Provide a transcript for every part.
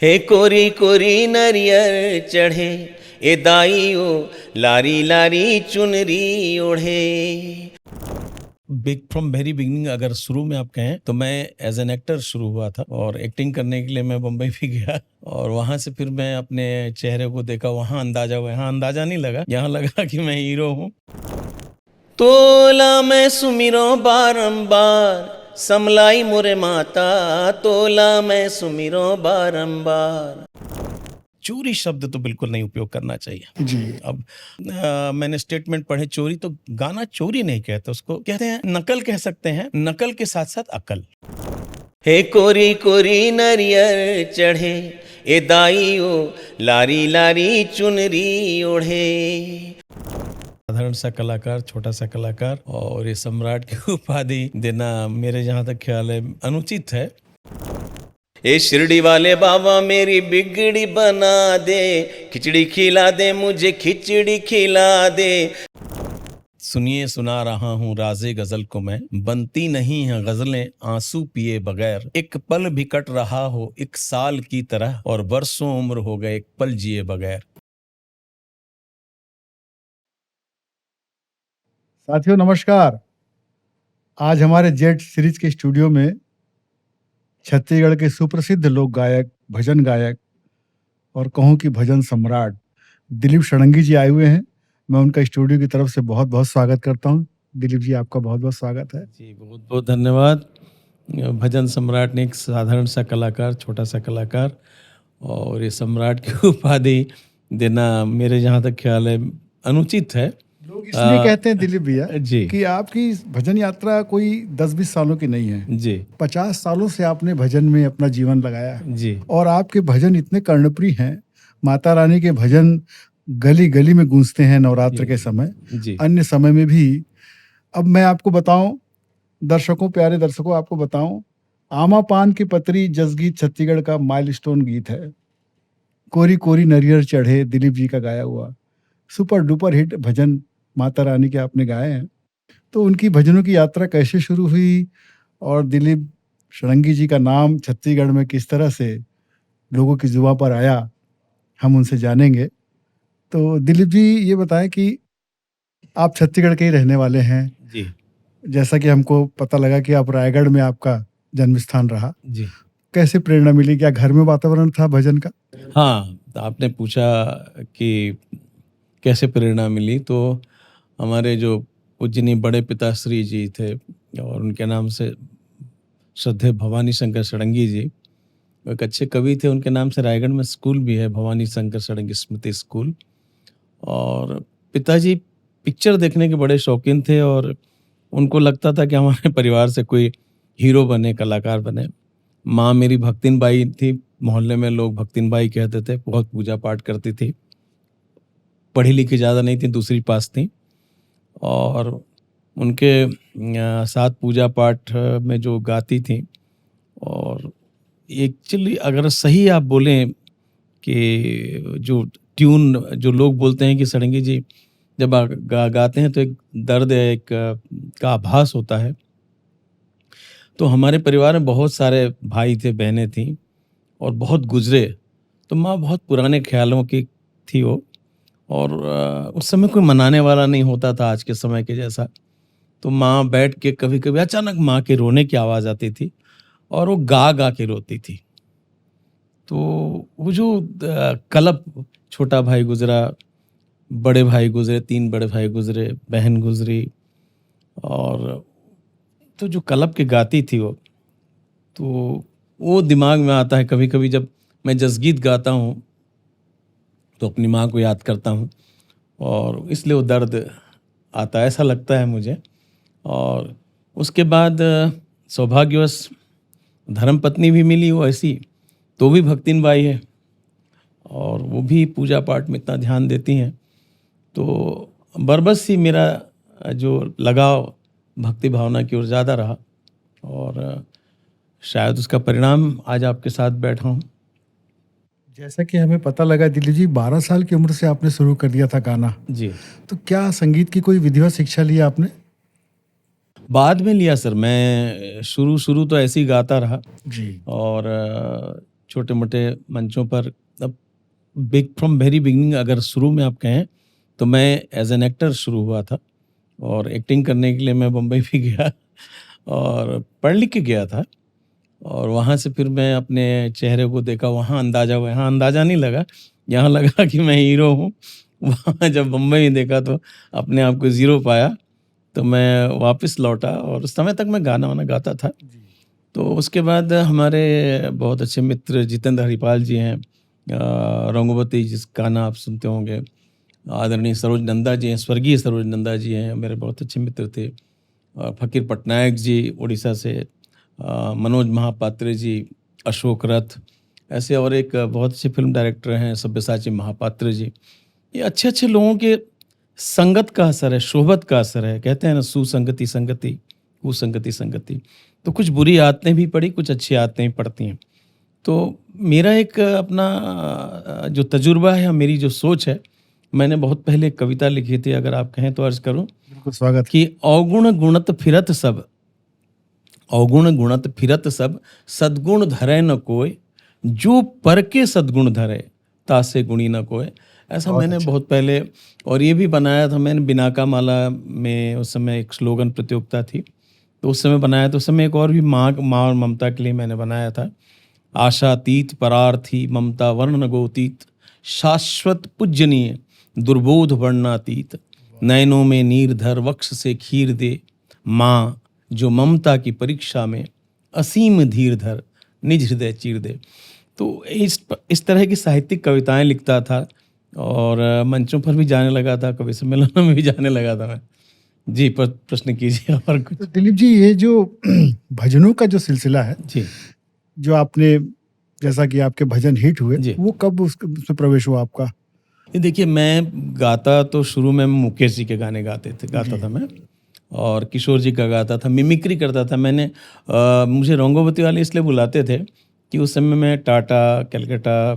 हे कोरी कोरी नरियर चढ़े ए दाइयो लारी लारी चुनरी ओढ़े। बिग फ्रॉम वेरी बिगिनिंग अगर शुरू में आप कहें तो मैं एज एन एक्टर शुरू हुआ था और एक्टिंग करने के लिए मैं बम्बई भी गया और वहां से फिर मैं अपने चेहरे को देखा, वहां अंदाजा हुआ, यहाँ अंदाजा नहीं लगा, यहाँ लगा कि मैं हीरो हूँ। तोला मैं सुमिरो बारंबार समलाई मोरे माता, तोला मैं सुमिरो बारंबार। चोरी शब्द तो बिल्कुल नहीं उपयोग करना चाहिए जी। अब मैंने स्टेटमेंट पढ़े, चोरी तो गाना चोरी नहीं कहते, उसको कहते हैं नकल, कह सकते हैं, नकल के साथ साथ अकल। हे कोरी कोरी नरियर चढ़े ए दाइयो लारी लारी चुनरी ओढ़े। साधारण सा कलाकार, छोटा सा कलाकार, और ये सम्राट की उपाधि देना मेरे जहाँ तक ख्याल है अनुचित है। ए शिरडी वाले बाबा मेरी बिगड़ी बना दे, खिचड़ी खिला दे मुझे खिचड़ी खिला दे। सुनिए सुना रहा हूँ राजे गजल को मैं, बनती नहीं है गजलें आंसू पिए बगैर। एक पल भी कट रहा हो एक साल की तरह, और बरसों उम्र हो गए एक पल जिए बगैर। साथियों नमस्कार। आज हमारे जेट सीरीज के स्टूडियो में छत्तीसगढ़ के सुप्रसिद्ध लोक गायक, भजन गायक और कहूँ कि भजन सम्राट दिलीप षडंगी जी आए हुए हैं। मैं उनका स्टूडियो की तरफ से बहुत बहुत स्वागत करता हूँ। दिलीप जी, आपका बहुत बहुत स्वागत है। जी बहुत बहुत धन्यवाद। भजन सम्राट ने एक साधारण सा कलाकार, छोटा सा कलाकार, और ये सम्राट की उपाधि देना मेरे जहाँ तक ख्याल है अनुचित है। लोग इसलिए कहते हैं दिलीप भैया जी कि आपकी भजन यात्रा कोई 10-20 सालों की नहीं है। जी 50 सालों से आपने भजन में अपना जीवन लगाया जी और आपके भजन इतने कर्णप्रिय हैं। माता रानी के भजन गली गली में गूंजते हैं नवरात्र के समय, जी अन्य समय में भी। अब मैं आपको बताऊं, दर्शकों, प्यारे दर्शकों, आपको बताऊं, आमा पान की पतरी जसगीत छत्तीसगढ़ का माइलस्टोन गीत है। कोरी कोरी नरियर चढ़े दिलीप जी का गाया हुआ सुपर डुपर हिट भजन माता रानी के आपने गाए हैं। तो उनकी भजनों की यात्रा कैसे शुरू हुई और दिलीप षडंगी जी का नाम छत्तीसगढ़ में किस तरह से लोगों की जुबां पर आया, हम उनसे जानेंगे। तो दिलीप जी ये बताएं कि आप छत्तीसगढ़ के ही रहने वाले हैं। जी जैसा कि हमको पता लगा कि आप रायगढ़ में आपका जन्म स्थान रहा। जी कैसे प्रेरणा मिली? क्या घर में वातावरण था भजन का? हाँ, तो आपने पूछा कि कैसे प्रेरणा मिली, तो हमारे जो पूजनीय बड़े पिताश्री जी थे और उनके नाम से श्रद्धेय भवानी शंकर षडंगी जी, वो एक अच्छे कवि थे, उनके नाम से रायगढ़ में स्कूल भी है, भवानी शंकर षडंगी स्मृति स्कूल। और पिताजी पिक्चर देखने के बड़े शौकीन थे और उनको लगता था कि हमारे परिवार से कोई हीरो बने, कलाकार बने। माँ मेरी भक्तिन बाई थी, मोहल्ले में लोग भक्तिन बाई कहते थे, बहुत पूजा पाठ करती थी, पढ़ी लिखी ज़्यादा नहीं थी, दूसरी पास थी। और उनके साथ पूजा पाठ में जो गाती थी, और एक्चुअली अगर सही आप बोलें कि जो ट्यून जो लोग बोलते हैं कि षडंगी जी जब गाते हैं तो एक दर्द है, एक का आभास होता है। तो हमारे परिवार में बहुत सारे भाई थे, बहनें थीं और बहुत गुजरे, तो माँ बहुत पुराने ख्यालों की थी वो। और उस समय कोई मनाने वाला नहीं होता था आज के समय के जैसा। तो माँ बैठ के कभी कभी अचानक माँ के रोने की आवाज़ आती थी और वो गा गा के रोती थी। तो वो जो कलप, छोटा भाई गुजरा, बड़े भाई गुजरे, 3 बड़े भाई गुजरे, बहन गुजरी, और तो जो कलप के गाती थी वो, तो वो दिमाग में आता है। कभी कभी जब मैं जसगीत गाता हूँ तो अपनी माँ को याद करता हूँ और इसलिए वो दर्द आता है, ऐसा लगता है मुझे। और उसके बाद सौभाग्यवश धर्मपत्नी भी मिली वो ऐसी, तो भी भक्तिन बाई है और वो भी पूजा पाठ में इतना ध्यान देती हैं। तो बरबस ही मेरा जो लगाव भक्ति भावना की ओर ज़्यादा रहा और शायद उसका परिणाम आज आपके साथ बैठा हूँ। जैसा कि हमें पता लगा दिलीप जी, 12 साल की उम्र से आपने शुरू कर दिया था गाना। जी, तो क्या संगीत की कोई विधिवत शिक्षा ली आपने? बाद में लिया सर। मैं शुरू शुरू तो ऐसे ही गाता रहा जी। और छोटे मोटे मंचों पर। अब बिग फ्रॉम वेरी बिगिनिंग अगर शुरू में आप कहें तो मैं एज एन एक्टर शुरू हुआ था, और एक्टिंग करने के लिए मैं बम्बई भी गया और पढ़ लिख के गया था। और वहाँ से फिर मैं अपने चेहरे को देखा, वहाँ अंदाज़ा हुआ, यहाँ अंदाज़ा नहीं लगा, यहाँ लगा कि मैं हीरो हूँ। वहाँ जब बम्बई में देखा तो अपने आप को ज़ीरो पाया, तो मैं वापस लौटा, और उस समय तक मैं गाना वाना गाता था। तो उसके बाद हमारे बहुत अच्छे मित्र जितेंद्र हरिपाल जी हैं, रंगवती जिसका गाना आप सुनते होंगे, आदरणीय सरोज नंदा जी हैं, स्वर्गीय सरोज नंदा जी हैं, मेरे बहुत अच्छे मित्र थे। फ़कीर पटनायक जी उड़ीसा से, मनोज महापात्रे जी, अशोक रथ, ऐसे और एक बहुत अच्छे फिल्म डायरेक्टर हैं सब्यसाची महापात्र जी। ये अच्छे-अच्छे लोगों के संगत का असर है, सोहबत का असर है। कहते हैं ना, सुसंगति संगति, कुसंगति संगति। तो कुछ बुरी आदतें भी पड़ी, कुछ अच्छी आदतें भी पड़ती हैं। तो मेरा एक अपना जो तजुर्बा है, मेरी जो सोच है, मैंने बहुत पहले एक कविता लिखी थी, अगर आप कहें तो अर्ज़ करूँ बिल्कुल स्वागत। कि अवगुण गुणत फिरत सब, अवगुण गुणत फिरत सब, सद्गुण धरे न कोय, जो पर के सद्गुण धरे, तासे गुणी न कोय। ऐसा बहुत मैंने अच्छा। बहुत पहले, और ये भी बनाया था मैंने बिनाका माला में, उस समय एक स्लोगन प्रतियोगिता थी, तो उस समय बनाया। तो उस समय एक और भी माँ और ममता के लिए मैंने बनाया था, आशातीत परार्थी ममता वर्ण गोतीत, शाश्वत पूज्यनीय दुर्बोध वर्णातीत, नयनों में नीर धर वक्ष से खीर दे, माँ जो ममता की परीक्षा में असीम धीर धर निज हृदय चीर दे। तो इस तरह की साहित्यिक कविताएं लिखता था, और मंचों पर भी जाने लगा था, कवि सम्मेलनों में भी जाने लगा था मैं। जी, प्रश्न कीजिए और कुछ। तो दिलीप जी, ये जो भजनों का जो सिलसिला है, जी जो आपने, जैसा कि आपके भजन हिट हुए, जी। वो कब उसमें प्रवेश हुआ आपका? ये देखिए, मैं गाता तो शुरू में मुकेश जी के गाने गाता था मैं, और किशोर जी का गाता था, मिमिक्री करता था मैंने। मुझे रंगोवती वाले इसलिए बुलाते थे कि उस समय मैं टाटा, कलकत्ता,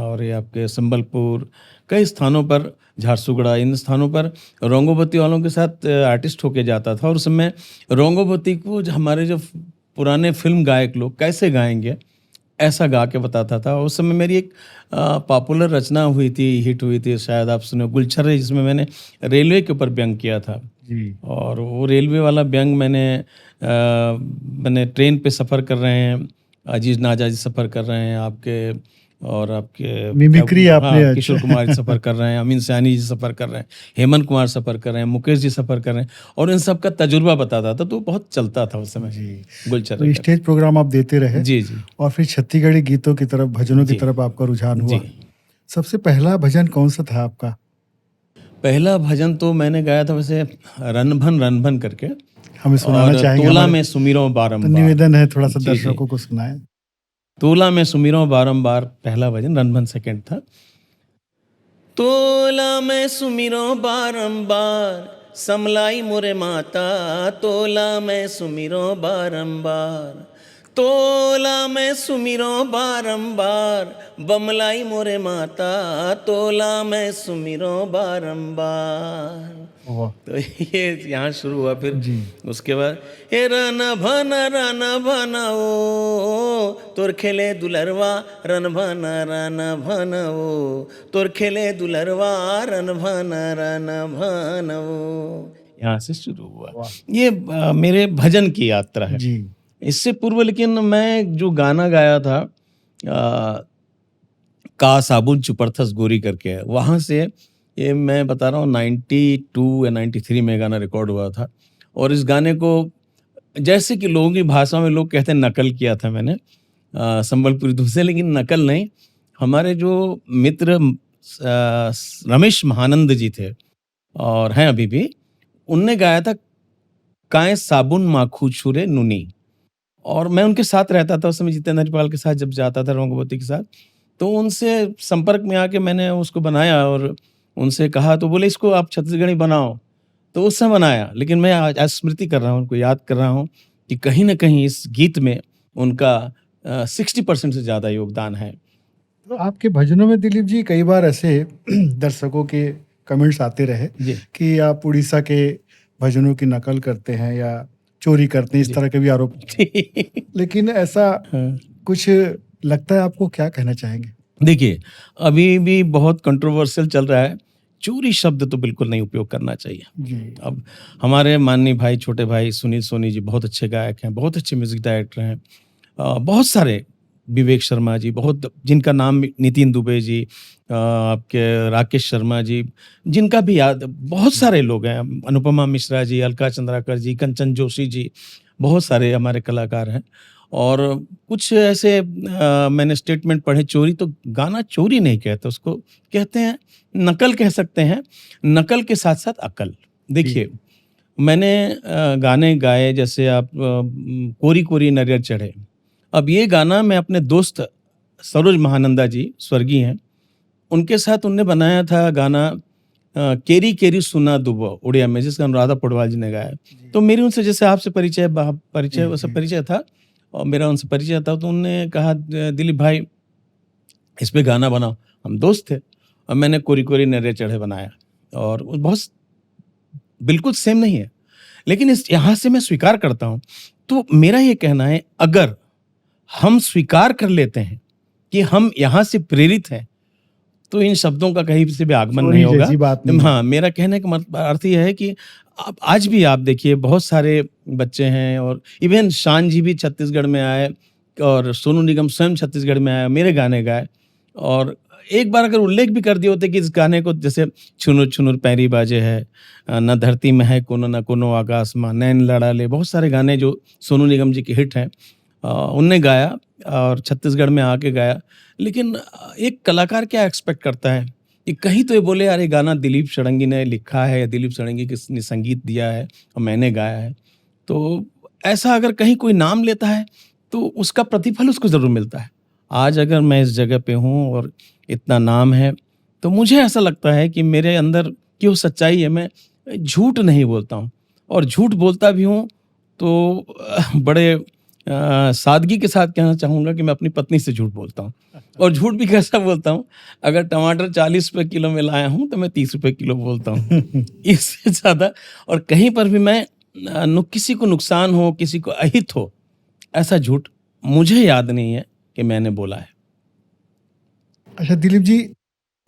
और ये आपके संबलपुर, कई स्थानों पर, झारसुगड़ा, इन स्थानों पर रंगोवती वालों के साथ आर्टिस्ट होके जाता था। और उस समय रंगोवती को हमारे जो पुराने फिल्म गायक लोग कैसे गाएंगे, ऐसा गा के बताता था। उस समय मेरी एक पॉपुलर रचना हुई थी, हिट हुई थी, शायद आप सुने, गुलछर्रे, जिसमें मैंने रेलवे के ऊपर व्यंग किया था। जी। और वो रेलवे वाला व्यंग मैंने ट्रेन पे सफ़र कर रहे हैं, अजीज नाजा जी सफ़र कर रहे हैं आपके, और आपके मिमिक्री आपने, हाँ, किशोर अच्छा। कुमार जी सफ़र कर रहे हैं, अमीन सयानी जी सफ़र कर रहे हैं, हेमंत कुमार सफ़र कर रहे हैं, मुकेश जी सफ़र कर रहे हैं, और इन सब का तजुर्बा बताता था। तो बहुत चलता था उस समय जी। गुलछर्रे तो का। स्टेज प्रोग्राम आप देते रहे, जी जी और फिर छत्तीसगढ़ी गीतों की तरफ, भजनों की जी तरफ आपका रुझान हुआ। जी। सबसे पहला भजन कौन सा था आपका? पहला भजन तो मैंने गाया था वैसे, रन भन करके, हमें सुनाना और चाहेंगे? तोला हमारे में सुमिरों तो बारंबार। निवेदन है, थोड़ा सा जी जी। दर्शकों को सुनाएं। तोला में सुमिरों बारंबार पहला भजन, रन भन सेकंड था। तोला में सुमिरों बारंबार, समलाई मोरे माता, तोला में सुमिरों बारंबार, तोला में सुमिरों बारंबार, बमलाई मोरे माता, तोला में सुमिरों बारंबार। वाह तो ये यहाँ शुरू हुआ। फिर जी। उसके बाद, हे रन भन ओ, तोर खेले दुलरवा, रन भन ओ, तोर खेले दुलरवा, रन भन ओ। यहाँ से शुरू हुआ। वाह। ये मेरे भजन की यात्रा है। जी। इससे पूर्व लेकिन मैं जो गाना गाया था, का साबुन चुपरथस गोरी करके है, वहाँ से, ये मैं बता रहा हूँ 92 या 93 में गाना रिकॉर्ड हुआ था। और इस गाने को, जैसे कि लोगों की भाषा में लोग कहते हैं, नकल किया था मैंने संबलपुरी धुन से, लेकिन नकल नहीं। हमारे जो मित्र रमेश महानंद जी थे, और हैं अभी भी, उनने गाया था, काए साबुन माखू छुरे नुनी। और मैं उनके साथ रहता था उस समय, जितेंद्र हरिपाल के साथ जब जाता था, रंगवती के साथ, तो उनसे संपर्क में आके मैंने उसको बनाया, और उनसे कहा तो बोले इसको आप छत्तीसगढ़ी बनाओ, तो उस समय बनाया। लेकिन मैं आज स्मृति कर रहा हूँ, उनको याद कर रहा हूँ कि कहीं न कहीं इस गीत में उनका 60% से ज़्यादा योगदान है। तो आपके भजनों में दिलीप जी कई बार ऐसे दर्शकों के कमेंट्स आते रहे जी। कि आप उड़ीसा के भजनों की नकल करते हैं या चोरी करते हैं, इस जी। तरह के भी आरोप। लेकिन ऐसा हाँ। कुछ लगता है आपको, क्या कहना चाहेंगे? देखिए, अभी भी बहुत कंट्रोवर्शियल चल रहा है, चोरी शब्द तो बिल्कुल नहीं उपयोग करना चाहिए। जी। अब हमारे माननीय भाई, छोटे भाई सुनील सोनी जी बहुत अच्छे गायक हैं, बहुत अच्छे म्यूज़िक डायरेक्टर हैं। बहुत सारे, विवेक शर्मा जी, बहुत जिनका नाम नितिन दुबे जी, आपके राकेश शर्मा जी, जिनका भी याद, बहुत सारे लोग हैं, अनुपमा मिश्रा जी, अलका चंद्राकर जी, कंचन जोशी जी, बहुत सारे हमारे कलाकार हैं। और कुछ ऐसे मैंने स्टेटमेंट पढ़े, चोरी तो गाना चोरी नहीं कहते, उसको कहते हैं नकल, कह सकते हैं, नकल के साथ-साथ अकल। देखिए, मैंने गाने गाए, जैसे आप कोरी कोरी नरियर चढ़े। अब ये गाना मैं अपने दोस्त सरोज महानंदा जी, स्वर्गीय हैं, उनके साथ उनने बनाया था गाना, केरी केरी सुना दुबो उड़िया में, जिसका अनुराधा पौडवाल जी ने गाया। तो मेरी उनसे, जैसे आपसे परिचय जी, वैसा जी। परिचय था, और मेरा उनसे परिचय था, तो उन्होंने कहा, दिलीप भाई इस पे गाना बनाओ। हम दोस्त थे, और मैंने कोरी कोरी नरियर चढ़े बनाया, और वो बहुत बिल्कुल सेम नहीं है, लेकिन इस यहाँ से मैं स्वीकार करता हूँ। तो मेरा ये कहना है, अगर हम स्वीकार कर लेते हैं कि हम यहाँ से प्रेरित हैं, तो इन शब्दों का कहीं से भी आगमन नहीं चोरी होगा। जैसी बात नहीं है। हाँ, मेरा कहने का अर्थ ये है कि अब आज भी आप देखिए, बहुत सारे बच्चे हैं, और इवन शान जी भी छत्तीसगढ़ में आए, और सोनू निगम स्वयं छत्तीसगढ़ में आया, मेरे गाने गाए, और एक बार अगर उल्लेख भी कर दिए होते कि इस गाने को, जैसे छुनुर छुनुर पैरी बाजे है, न धरती में है कोनो न कोनो आकाश माँ, नैन लड़ा ले, बहुत सारे गाने जो सोनू निगम जी के हिट हैं, उनने गाया, और छत्तीसगढ़ में आके गाया। लेकिन एक कलाकार क्या एक्सपेक्ट करता है कि कहीं तो ये बोले, यार ये गाना दिलीप षडंगी ने लिखा है, या दिलीप षडंगी किसने संगीत दिया है और मैंने गाया है। तो ऐसा अगर कहीं कोई नाम लेता है, तो उसका प्रतिफल उसको ज़रूर मिलता है। आज अगर मैं इस जगह पे हूँ और इतना नाम है, तो मुझे ऐसा लगता है कि मेरे अंदर की वो सच्चाई है, मैं झूठ नहीं बोलता हूँ, और झूठ बोलता भी हूँ तो बड़े सादगी के साथ कहना चाहूँगा कि मैं अपनी पत्नी से झूठ बोलता हूँ। और झूठ भी कैसा बोलता हूँ, अगर टमाटर 40 रुपए किलो में लाया हूँ, तो मैं 30 रुपए किलो बोलता हूँ। इससे ज़्यादा, और कहीं पर भी मैं किसी को नुकसान हो, किसी को अहित हो, ऐसा झूठ मुझे याद नहीं है कि मैंने बोला है। अच्छा दिलीप जी,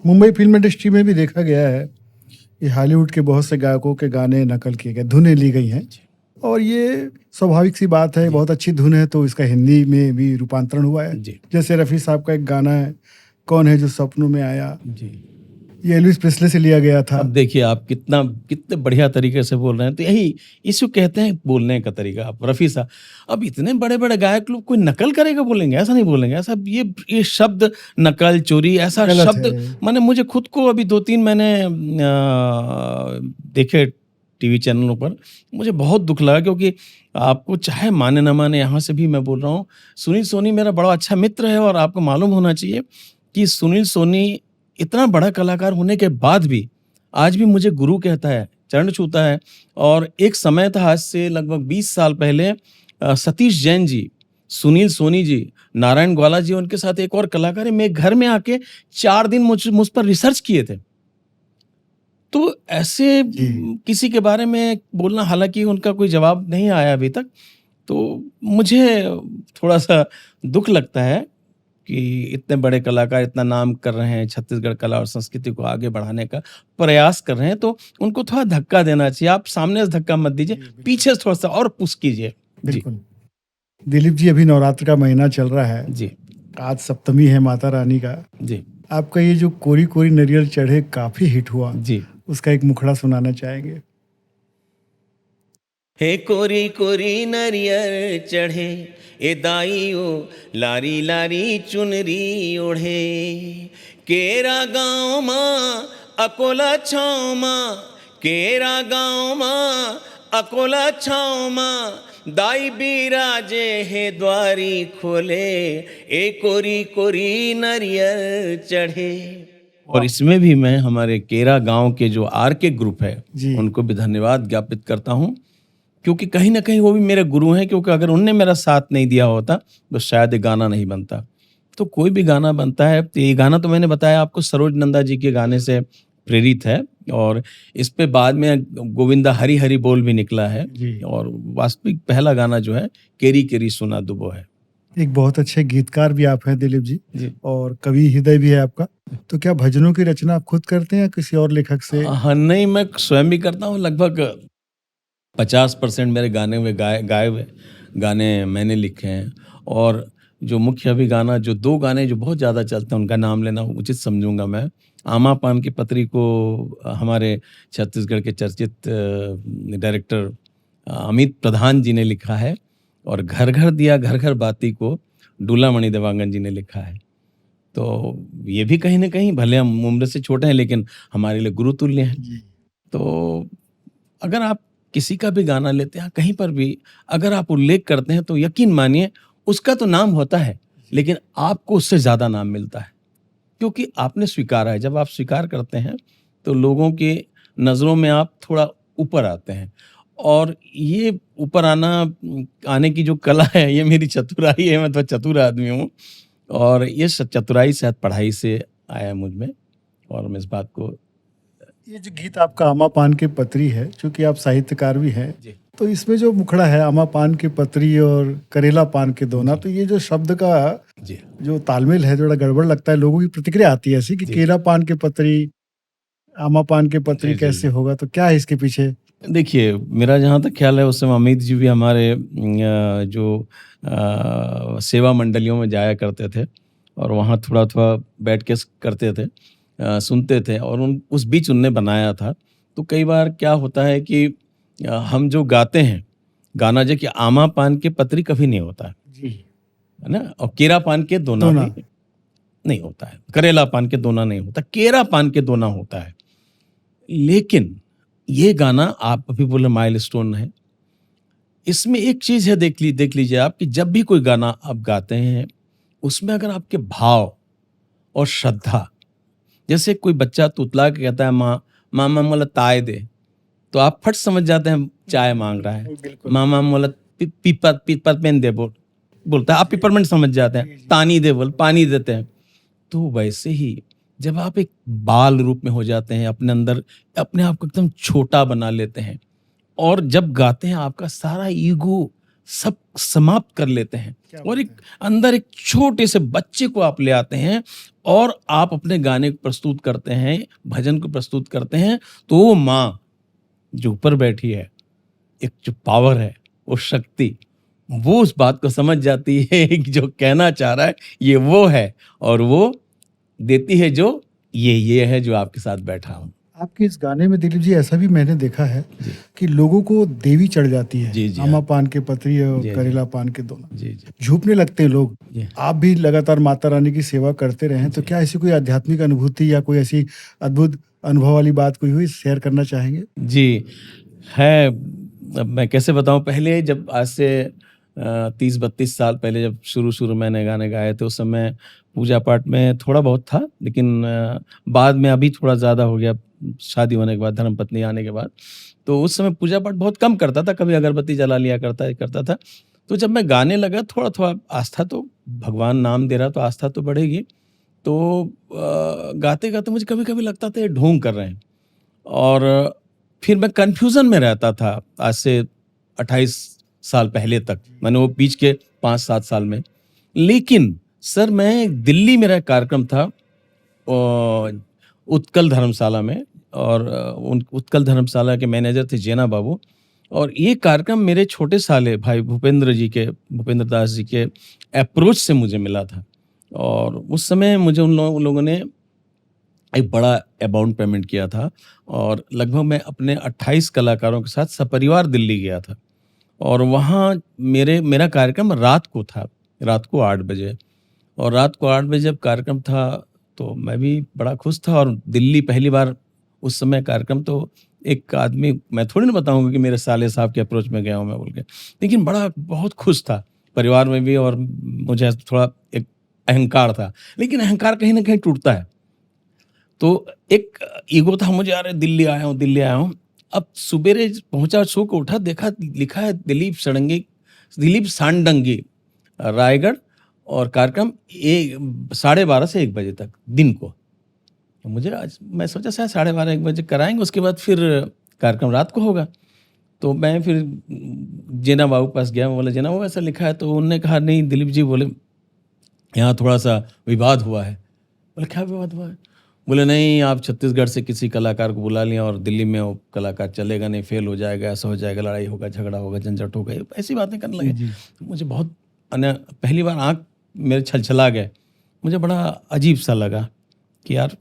मुंबई फिल्म इंडस्ट्री में भी देखा गया है कि हॉलीवुड के बहुत से गायकों के गाने नकल किए गए, धुनें ली गई हैं, और ये स्वाभाविक सी बात है, बहुत अच्छी धुन है, तो इसका हिंदी में भी रूपांतरण हुआ है। जी। जैसे रफ़ी साहब का एक गाना है, कौन है जो सपनों में आया, जी। ये एल्विस प्रेस्ले से लिया गया था। अब देखिए, आप कितने बढ़िया तरीके से बोल रहे हैं, तो यही इसको कहते हैं बोलने का तरीका। आप रफ़ी साहब, अब इतने बड़े-बड़े गायक लोग कोई नकल करेगा बोलेंगे? ऐसा नहीं बोलेंगे। ऐसा ये शब्द नकल, चोरी, ऐसा गलत शब्द, है। माने मुझे खुद को अभी 2-3 मैंने देखे टीवी चैनलों पर, मुझे बहुत दुःख लगा, क्योंकि आपको चाहे माने ना माने, यहाँ से भी मैं बोल रहा हूँ, सुनील सोनी मेरा बड़ा अच्छा मित्र है, और आपको मालूम होना चाहिए कि सुनील सोनी इतना बड़ा कलाकार होने के बाद भी आज भी मुझे गुरु कहता है, चरण छूता है। और एक समय था, आज से लगभग 20 साल पहले, सतीश जैन जी, सुनील सोनी जी, नारायण ग्वाला जी, उनके साथ एक और कलाकार है, मेरे घर में आके 4 दिन मुझ पर रिसर्च किए थे। तो ऐसे किसी के बारे में बोलना, हालाँकि उनका कोई जवाब नहीं आया अभी तक, तो मुझे थोड़ा-सा दुःख लगता है कि इतने बड़े कलाकार इतना नाम कर रहे हैं, छत्तीसगढ़ कला और संस्कृति को आगे बढ़ाने का प्रयास कर रहे हैं, तो उनको थोड़ा धक्का देना चाहिए। आप सामने से धक्का मत दीजिए, पीछे से थोड़ा-सा और पुश कीजिए। जी। बिल्कुल। दिलीप जी, अभी नवरात्र का महीना चल रहा है, जी। आज सप्तमी है माता रानी का। जी। आपका ये जो कोरी कोरी नरियल चढ़े काफ़ी हिट हुआ, जी। उसका एक मुखड़ा सुनाना चाहेंगे? हे कोरी कोरी नरियर चढ़े, ए दाइयो लारी लारी चुनरी ओढ़े, केरा गाँव माँ अकोला छाँव माँ, केरा गाँव माँ अकोला छाँव माँ, दाई बिराजे हे द्वारी खोले, ए कोरी कोरी नरियर चढ़े। और इसमें भी मैं हमारे केरा गांव के जो आरके ग्रुप है, जी। उनको भी धन्यवाद ज्ञापित करता हूं, क्योंकि कहीं ना कहीं वो भी मेरे गुरु हैं। क्योंकि अगर उनने मेरा साथ नहीं दिया होता तो शायद ये गाना नहीं बनता। तो कोई भी गाना बनता है, तो ये गाना तो मैंने बताया आपको सरोज नंदा जी के गाने से प्रेरित है, और इस पे बाद में गोविंदा हरी हरी बोल भी निकला है। जी। और वास्तविक पहला गाना जो है केरी केरी सुना दुबो है। एक बहुत अच्छे गीतकार भी आप हैं दिलीप जी, जी। और कवि हृदय भी है आपका। तो क्या भजनों की रचना आप खुद करते हैं या किसी और लेखक से? हाँ, नहीं, मैं स्वयं भी करता हूँ। लगभग 50% मेरे गाने में गाए हुए गाने मैंने लिखे हैं। और जो मुख्य अभी गाना, जो 2 गाने जो बहुत ज़्यादा चलते हैं, उनका नाम लेना उचित समझूँगा मैं। आमा पान की पत्री को हमारे छत्तीसगढ़ के चर्चित डायरेक्टर अमित प्रधान जी ने लिखा है। और घर घर दिया घर घर बाती को डूलामणि देवांगन जी ने लिखा है। तो ये भी कहीं न कहीं, भले हम उम्र से छोटे हैं, लेकिन हमारे लिए गुरुतुल्य हैं। जी। तो अगर आप किसी का भी गाना लेते हैं, कहीं पर भी अगर आप उल्लेख करते हैं, तो यकीन मानिए उसका तो नाम होता है, लेकिन आपको उससे ज़्यादा नाम मिलता है, क्योंकि आपने स्वीकारा है। जब आप स्वीकार करते हैं, तो लोगों की नज़रों में आप थोड़ा ऊपर आते हैं। और ये ऊपर आने की जो कला है, ये मेरी चतुराई है। मैं तो चतुर आदमी हूँ, और ये चतुराई शायद पढ़ाई से आया मुझ में। और मैं इस बात को ये जो गीत आपका आमा पान की पत्री है, चूंकि आप साहित्यकार भी हैं, जी तो इसमें जो मुखड़ा है आमा पान की पत्री और करेला पान के दोना, तो ये जो शब्द का जी जो तालमेल है थोड़ा गड़बड़ लगता है। लोगों की प्रतिक्रिया आती है ऐसी कि जी केला पान की पत्री, आमा पान की पत्री जी जी कैसे जी। होगा? तो क्या है इसके पीछे? देखिए, मेरा जहाँ तक ख़्याल है, उस समय अमित जी भी हमारे जो सेवा मंडलियों में जाया करते थे, और वहाँ थोड़ा-थोड़ा बैठ के करते थे, सुनते थे, और उन उस बीच उनने बनाया था। तो कई बार क्या होता है कि हम जो गाते हैं, गाना जो कि आमा पान के पत्री कभी नहीं होता जी। है ना? और केरा पान के दोना दोना। भी नहीं होता है, करेला पान के दोना नहीं होता, केरा पान के दोना होता है। लेकिन ये गाना आप अभी बोले माइलस्टोन है। इसमें एक चीज़ है, देख लीजिए आप, कि जब भी कोई गाना आप गाते हैं, उसमें अगर आपके भाव और श्रद्धा, जैसे कोई बच्चा तुतला के कहता है, माँ, मामा मोला ताय दे, तो आप फट समझ जाते हैं चाय माँग रहा है। बिल्कुल। मामा मोला पिपरमेंट दे बोलता है, आप पिपरमेंट समझ जाते हैं। जी। पानी दे बोल, पानी देते हैं। तो वैसे ही जब आप एक बाल रूप में हो जाते हैं, अपने अंदर अपने आप को एकदम छोटा बना लेते हैं, और जब गाते हैं आपका सारा ईगो सब समाप्त कर लेते हैं, क्या और बात एक है! अंदर एक छोटे से बच्चे को आप ले आते हैं, और आप अपने गाने को प्रस्तुत करते हैं, भजन को प्रस्तुत करते हैं, तो वो माँ जो ऊपर बैठी है, एक जो पावर है, वो शक्ति, वो उस बात को समझ जाती है कि जो कहना चाह रहा है ये वो है, और वो देती है जो ये है जो आपके साथ बैठा हूँ। आपके इस गाने में दिलीप जी ऐसा भी मैंने देखा है जी। कि लोगों को देवी चढ़ जाती है। जी, जी, आमा हाँ। पान की पत्री और जी, जी। करेला पान के दोना। जी, जी। झूमने लगते हैं लोग। जी। आप भी लगातार माता रानी की सेवा करते रहे हैं, तो क्या ऐसी कोई आध्यात्मिक अनुभूति या कोई ऐसी अद्भुत अनुभव वाली बात कोई हुई, शेयर करना चाहेंगे? जी, है। अब मैं कैसे बताऊँ, पहले जब आज से 30-32 साल पहले जब शुरू-शुरू मैंने गाने गाए थे, उस समय पूजा-पाठ में थोड़ा बहुत था, लेकिन बाद में अभी थोड़ा ज़्यादा हो गया, शादी होने के बाद, धर्मपत्नी आने के बाद। तो उस समय पूजा-पाठ बहुत कम करता था, कभी अगरबत्ती जला लिया करता था। तो जब मैं गाने लगा, थोड़ा-थोड़ा आस्था तो, भगवान नाम दे रहा तो आस्था तो बढ़ेगी। तो गाते-गाते मुझे कभी-कभी लगता था ये ढोंग कर रहे हैं, और फिर मैं कन्फ्यूज़न में रहता था आज से 28 साल पहले तक। मैंने वो बीच के 5-7 साल में। लेकिन सर, मैं दिल्ली, मेरा एक कार्यक्रम था उत्कल धर्मशाला में, और उन उत्कल धर्मशाला के मैनेजर थे जैना बाबू, और ये कार्यक्रम मेरे छोटे साले भाई भूपेंद्र दास जी के अप्रोच से मुझे मिला था। और उस समय मुझे उन लोगों ने एक बड़ा अमाउंट पेमेंट किया था, और लगभग मैं अपने 28 कलाकारों के साथ सपरिवार दिल्ली गया था, और वहाँ मेरा कार्यक्रम रात को था, रात को 8 बजे। और रात को 8 बजे जब कार्यक्रम था, तो मैं भी बड़ा खुश था, और दिल्ली पहली बार उस समय कार्यक्रम, तो एक आदमी, मैं थोड़ी ना बताऊँगा कि मेरे साले साहब के अप्रोच में गया हूँ मैं बोल के, लेकिन बहुत खुश था, परिवार में भी, और मुझे थोड़ा एक अहंकार था, लेकिन अहंकार कहीं न कहीं टूटता है। तो एक ईगो था मुझे, अरे दिल्ली आया हूँ। अब सुबेरे पहुँचा, सो के उठा, देखा लिखा है दिलीप सांडंगी, रायगढ़, और कार्यक्रम 12:30 से 1 बजे तक दिन को। तो मैं सोचा शायद 12:30-1 बजे कराएँगे, उसके बाद फिर कार्यक्रम रात को होगा। तो मैं फिर जेना बाबू के पास गया, मैं बोला जेना बाबू ऐसा लिखा है, तो उन्होंने कहा नहीं दिलीप जी, बोले यहाँ थोड़ा-सा विवाद हुआ है। बोले क्या विवाद हुआ है? बोले नहीं, आप छत्तीसगढ़ से किसी कलाकार को बुला लिया और दिल्ली में वो कलाकार चलेगा नहीं, फेल हो जाएगा, ऐसा हो जाएगा, लड़ाई होगा, झगड़ा होगा, झंझट होगा, ऐसी बातें करने जी, लगे। जी। तो मुझे बहुत पहली बार आँख मेरे छलछला गए। मुझे बड़ा अजीब-सा लगा कि यार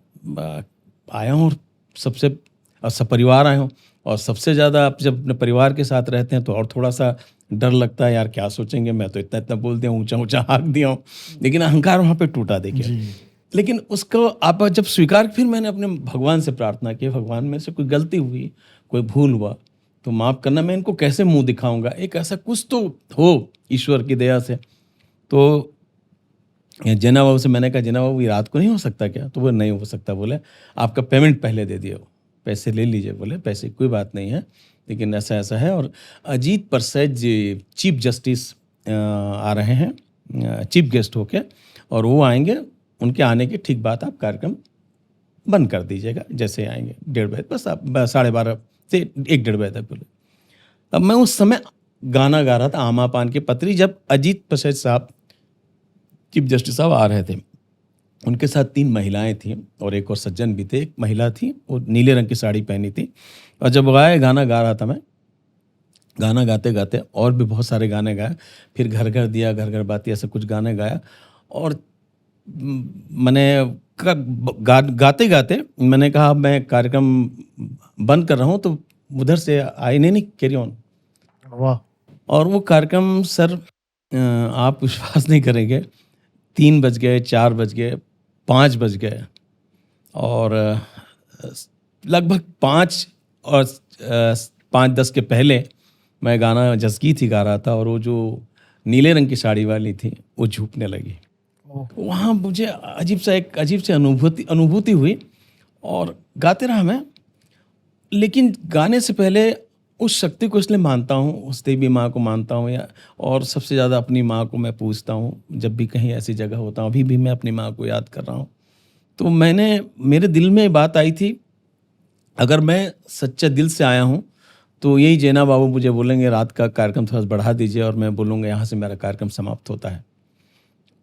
आया हूँ और सबसे सपरिवार आया हूँ, और सबसे ज़्यादा आप जब अपने परिवार के साथ रहते हैं तो और थोड़ा-सा डर लगता है, यार क्या सोचेंगे, मैं तो इतना-इतना बोल दिया हूँ, ऊँचा-ऊँचा हाँक दिया हूँ। लेकिन अहंकार वहाँ पे टूटा देखिए। जी। लेकिन उसको आप जब स्वीकार, फिर मैंने अपने भगवान से प्रार्थना की, भगवान मेरे से कोई गलती हुई, कोई भूल हुआ तो माफ़ करना, मैं इनको कैसे मुँह दिखाऊँगा? एक ऐसा कुछ तो हो ईश्वर की दया से। तो जेना बाबू से मैंने कहा, जेना बाबू ये रात को नहीं हो सकता क्या? तो वो नहीं हो सकता, बोले आपका पेमेंट पहले दे दिए, पैसे ले लीजिए। बोले पैसे की कोई बात नहीं है, लेकिन ऐसा-ऐसा है। और अजीत परसैज जी चीफ जस्टिस आ रहे हैं चीफ गेस्ट होके, और वो आएँगे, उनके आने के ठीक बाद आप कार्यक्रम बंद कर दीजिएगा, जैसे आएँगे 1:30 बजे, बस आप 12:30 से 1 डेढ़ बजे तक बोले। अब मैं उस समय गाना गा रहा था आमा पान की पत्री, जब अजीत परसैज साहब चीफ जस्टिस साहब आ रहे थे। उनके साथ 3 महिलाएँ थीं और एक और सज्जन भी थे। एक महिला थी, वो नीले रंग की साड़ी पहनी थी, और जब वो आए, गाना गा रहा था मैं, गाना गाते-गाते और भी बहुत सारे गाने गाए। फिर घर घर दिया, घर घर बाती, ऐसे कुछ गाने गाया। और मैंने गाते-गाते मैंने कहा मैं कार्यक्रम बंद कर रहा हूँ, तो उधर से आई, नहीं कैरी ऑन। वाह! और वो कार्यक्रम सर आप विश्वास नहीं करेंगे, 3 बज गए, 4 बज गए, 5 बज गए, और लगभग 5 और 5:10 के पहले मैं गाना जसगीत ही गा रहा था, और वो जो नीले रंग की साड़ी वाली थी, वो झुकने लगी। ओह! वहाँ मुझे एक अजीब सी अनुभूति हुई, और गाते रहा मैं। लेकिन गाने से पहले उस शक्ति को इसलिए मानता हूँ, उस देवी माँ को मानता हूँ, या और सबसे ज़्यादा अपनी माँ को मैं पूजता हूँ। जब भी कहीं ऐसी जगह होता हूँ, अभी भी मैं अपनी माँ को याद कर रहा हूँ। तो मेरे दिल में बात आई थी, अगर मैं सच्चे दिल से आया हूँ, तो यही जेना बाबू मुझे बोलेंगे रात का कार्यक्रम थोड़ा बढ़ा दीजिए, और मैं बोलूँगा यहाँ से मेरा कार्यक्रम समाप्त होता है।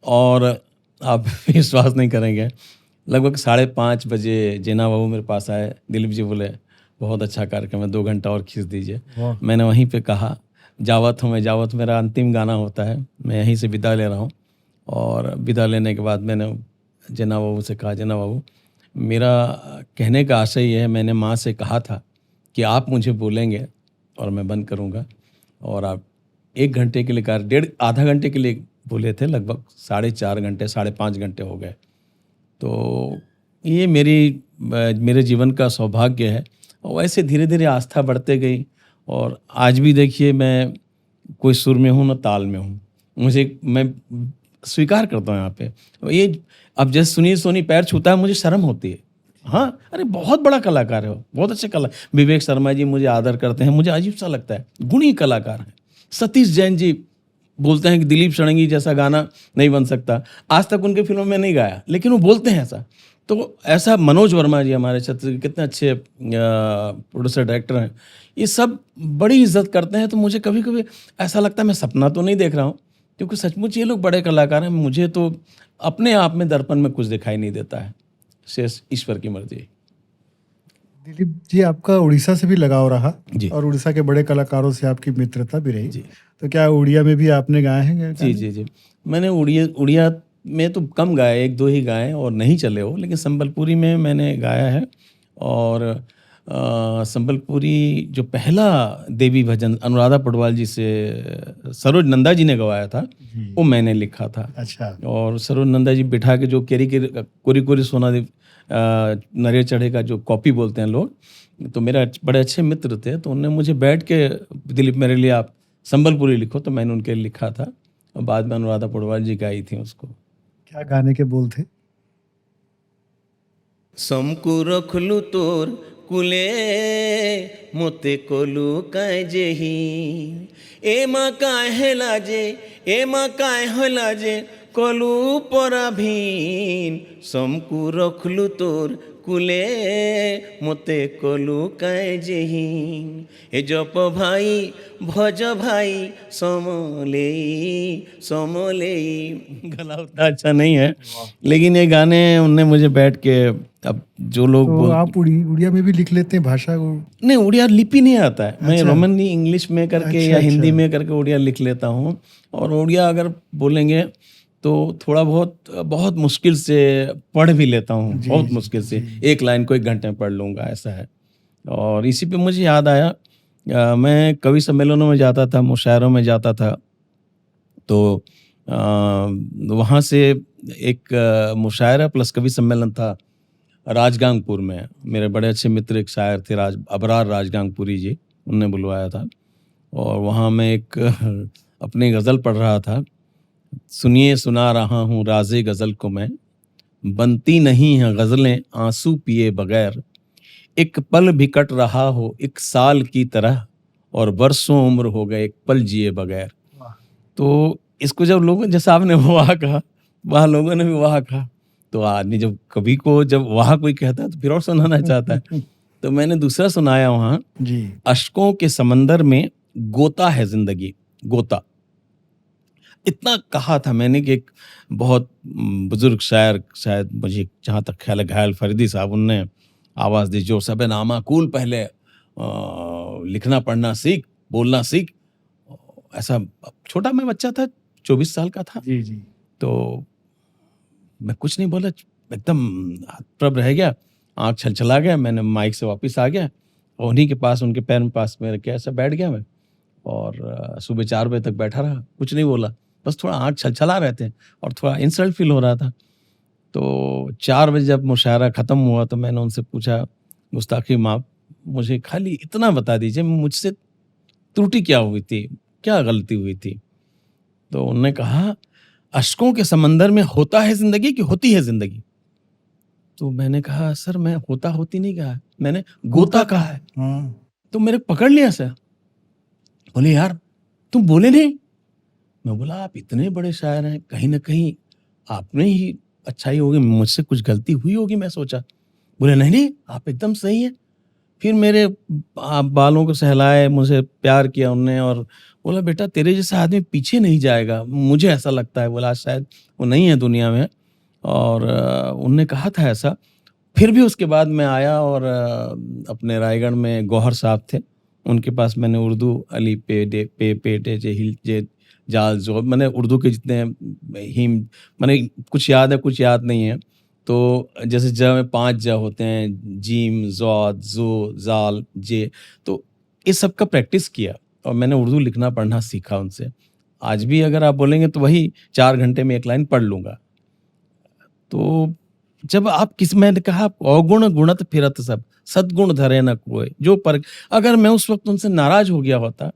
और आप विश्वास नहीं करेंगे, लगभग 5:30 बजे जेना बाबू मेरे पास आए। दिलीप जी, बोले बहुत अच्छा कार्यक्रम है, 2 घंटा और खींच दीजिए। वाह! मैंने वहीं पे कहा, जावत हूँ मैं जावत, मेरा अंतिम गाना होता है, मैं यहीं से विदा ले रहा हूँ। और विदा लेने के बाद मैंने जेना बाबू से कहा, जेना बाबू, मेरा कहने का आशय ये है, मैंने माँ से कहा था कि आप मुझे बोलेंगे और मैं बंद करूँगा, और आप 1 घंटे के लिए आधा घंटे के लिए बोले थे, लगभग 4.5 घंटे, 5.5 घंटे हो गए। तो ये मेरे जीवन का सौभाग्य है। और वैसे धीरे-धीरे आस्था बढ़ते गई, और आज भी देखिए मैं कोई सुर में हूँ, ना ताल में हूँ। मैं स्वीकार करता हूँ यहाँ पे। ये अब जैसे सुनील सोनी पैर छूता है, मुझे शर्म होती है। हाँ, अरे बहुत बड़ा कलाकार है वो, बहुत अच्छे विवेक शर्मा जी मुझे आदर करते हैं, मुझे अजीब-सा लगता है, गुणी कलाकार हैं। सतीश जैन जी बोलते हैं कि दिलीप षडंगी जैसा गाना नहीं बन सकता। आज तक उनके फ़िल्मों में नहीं गाया, लेकिन वो बोलते हैं ऐसा। तो ऐसा मनोज वर्मा जी हमारे छत्तीसगढ़ कितने अच्छे प्रोड्यूसर डायरेक्टर हैं। ये सब बड़ी इज़्ज़त करते हैं, तो मुझे कभी-कभी ऐसा लगता है मैं सपना तो नहीं देख रहा हूँ, क्योंकि सचमुच ये लोग बड़े कलाकार हैं। मुझे तो अपने आप में दर्पण में कुछ दिखाई नहीं देता है। शेष ईश्वर की मर्ज़ी। दिलीप जी, आपका उड़ीसा से भी लगाव रहा जी। और उड़ीसा के बड़े कलाकारों से आपकी मित्रता भी रही। जी। तो क्या उड़िया में भी आपने गाए हैं क्या जी, गाने? जी, जी। मैंने उड़िया में तो कम गाए, 1-2 ही गाए और नहीं चले वो, लेकिन संबलपुरी में मैंने गाया है। और संबलपुरी जो पहला देवी भजन अनुराधा पौडवाल जी से सरोज नंदा जी ने गवाया था, जी। वो मैंने लिखा था। अच्छा। और सरोज नंदा जी बिठा के जो कोरी कोरी सोना दे नरियर चढ़े का जो कॉपी बोलते हैं लोग, तो मेरा बड़े अच्छे मित्र थे, तो उन्होंने मुझे बैठ के, दिलीप मेरे लिए आप संबलपुरी लिखो, तो मैंने उनके लिए लिखा था, और बाद में अनुराधा पौडवाल जी गाई थी उसको। क्या गाने के बोल थे? समकु रखलु तोर कुले मोते कोलू काय जेही एमा काय है लाजे কলু পরাভীন সমকু রখলু তোর কুলে মতে কলু কায় যেহীন এ জপ ভাই ভজ भाई समलेई समलेई। गला उतना अच्छा नहीं है, लेकिन ये गाने उनने मुझे बैठ के, अब जो लोग तो आप उड़िया में भी लिख लेते हैं भाषा को? नहीं, उड़िया लिपि नहीं आता है। मैं अच्छा। रोमन इंग्लिश में करके अच्छा, या हिंदी अच्छा। में करके उड़िया लिख लेता हूँ। और उड़िया अगर बोलेंगे तो थोड़ा बहुत बहुत मुश्किल से पढ़ भी लेता हूँ, जी, बहुत जी, मुश्किल से। जी। एक लाइन को 1 घंटे में पढ़ लूँगा, ऐसा है। और इसी पे मुझे याद आया, मैं कवि सम्मेलनों में जाता था, मुशायरों में जाता था, तो वहाँ से एक मुशायरा प्लस कवि सम्मेलन था राजगांगपुर में। मेरे बड़े अच्छे मित्र एक शायर थे, अबरार राजगांगपुरी जी, उनने बुलवाया था। और वहाँ मैं एक अपनी गज़ल पढ़ रहा था। सुनिए सुना रहा हूँ राज़े गज़ल को मैं, बनती नहीं हैं गज़लें आंसू पिए बगैर, एक पल भी कट रहा हो 1 साल की तरह, और बरसों उम्र हो गए 1 पल जिए बगैर। वाह। तो इसको जब लोगों, जैसा आपने वाह कहा, वहाँ लोगों ने भी वाह कहा, तो आदमी जब कवि को जब वाह कोई कहता है तो फिर और सुनाना चाहता है। तो मैंने दूसरा सुनाया वहाँ, जी। अश्कों के समंदर में गोता है जिंदगी, गोता। इतना कहा था मैंने कि एक बहुत बुजुर्ग शायर, शायद मुझे जहाँ तक ख्याल है घायल फरीदी साहब, उनने आवाज़ दी, जो सब नामाकूल पहले लिखना पढ़ना सीख, बोलना सीख। ऐसा छोटा मैं बच्चा था, 24 साल का था, जी, जी। तो मैं कुछ नहीं बोला, एकदम हतप्रभ रह गया, आँख छलछला गया। मैंने माइक से वापस आ गया और उन्हीं के पास, उनके पैर में पास मेरे के ऐसा बैठ गया मैं, और सुबह 4 बजे तक बैठा रहा, कुछ नहीं बोला, बस थोड़ा आँख छलछला रहे थे और थोड़ा इंसल्ट फील हो रहा था। तो 4 बजे जब मुशायरा ख़त्म हुआ तो मैंने उनसे पूछा, गुस्ताखी माफ़, मुझे खाली इतना बता दीजिए मुझसे त्रुटि क्या हुई थी, क्या गलती हुई थी? तो उन्होंने कहा, अश्कों के समंदर में होता है ज़िंदगी कि होती है ज़िंदगी? तो मैंने कहा, सर मैं होता होती नहीं कहा, मैंने गोता कहा है। हाँ। तो मेरे पकड़ लिया सर। बोले यार तुम बोले नहीं? मैं बोला आप इतने बड़े शायर हैं, कहीं ना कहीं आपने ही अच्छाई होगी, मुझसे कुछ गलती हुई होगी, मैं सोचा। बोले नहीं नहीं, आप एकदम सही हैं। फिर मेरे बालों को सहलाए, मुझे प्यार किया उनने और बोला बेटा तेरे जैसा आदमी पीछे नहीं जाएगा, मुझे ऐसा लगता है। बोला शायद वो नहीं है दुनिया में, और उनने कहा था ऐसा। फिर भी उसके बाद मैं आया और अपने रायगढ़ में गौहर साहब थे, उनके पास मैंने उर्दू अली पे पेटे जे हिल जे जाल जो, मैंने उर्दू के जितने हिम, मैंने कुछ याद है कुछ याद नहीं है। तो जैसे ज में 5 ज होते हैं, जीम, ज़ॉद, ज़ो, ज़ाल, जे, तो इस सब का प्रैक्टिस किया और मैंने उर्दू लिखना पढ़ना सीखा उनसे। आज भी अगर आप बोलेंगे तो वही 4 घंटे में 1 लाइन पढ़ लूँगा। तो जब आप मैंने कहा अवगुण गुणत फिरत सब, सद्गुण धरे न कोय जो पर, अगर मैं उस वक्त उनसे नाराज हो गया होता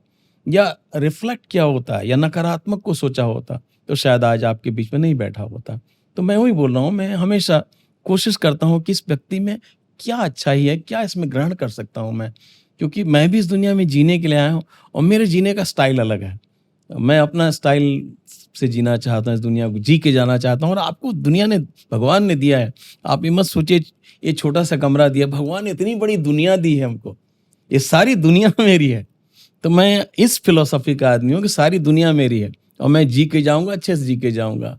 या रिफ्लेक्ट किया होता या नकारात्मक को सोचा होता तो शायद आज आपके बीच में नहीं बैठा होता। तो मैं वही बोल रहा हूँ, मैं हमेशा कोशिश करता हूँ कि इस व्यक्ति में क्या अच्छाई है, क्या इसमें ग्रहण कर सकता हूँ मैं, क्योंकि मैं भी इस दुनिया में जीने के लिए आया हूँ और मेरे जीने का स्टाइल अलग है। मैं अपना स्टाइल से जीना चाहता हूँ, इस दुनिया को जी के जाना चाहता हूँ, और आपको दुनिया ने, भगवान ने दिया है। आप ये मत सोचिए ये छोटा सा कमरा दिया, भगवान ने इतनी बड़ी दुनिया दी है हमको, ये सारी दुनिया मेरी है। तो मैं इस फिलॉसफी का आदमी हूँ कि सारी दुनिया मेरी है और मैं जी के जाऊँगा, अच्छे से जी के जाऊँगा।